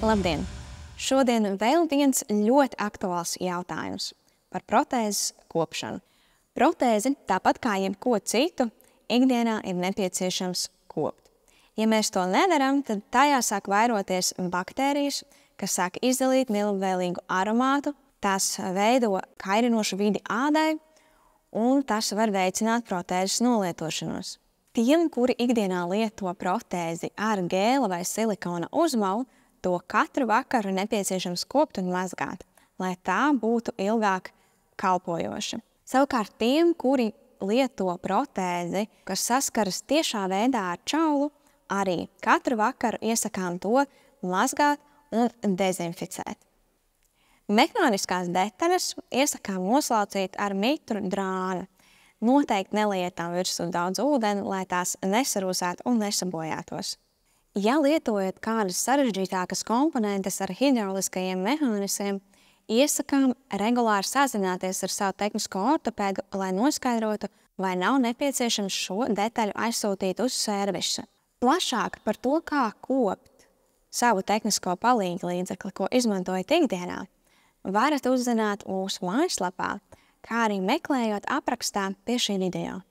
Labdien! Šodien vēl viens ļoti aktuāls jautājums par protēzes kopšanu. Protēzi, tāpat kā jebko citu, ikdienā ir nepieciešams kopt. Ja mēs to nedaram, tad tajā sāk vairoties baktērijas, kas sāk izdalīt nelabvēlīgu aromātu, tās veido kairinošu vidi ādai, un tas var veicināt protēzes nolietošanos. Tiem, kuri ikdienā lieto protēzi ar gēla vai silikona uzmalu, to katru vakaru nepieciešams kopt un mazgāt, lai tā būtu ilgāk kalpojoša. Savukārt tiem, kuri lieto protēzi, kas saskaras tiešā veidā ar čaulu, arī katru vakaru iesakām to mazgāt un dezinficēt. Mehāniskās detaļas iesakām noslaucīt ar mitru drānu. Noteikti nelietām virsū daudz ūdeni, lai tās nesarūsētu un nesabojātos. Ja lietojat kādas sarežģītākas komponentes ar hidrauliskajiem mehānismiem, iesakām regulāri sazināties ar savu tehnisko ortopēdu, lai noskaidrotu, vai nav nepieciešams šo detaļu aizsūtīt uz servisu. Plašāk par to, kā kopt savu tehnisko palīgu līdzekli, ko izmantojat ikdienā, varat uzzināt mūsu mājaslapā, kā arī meklējot aprakstā pie šī video.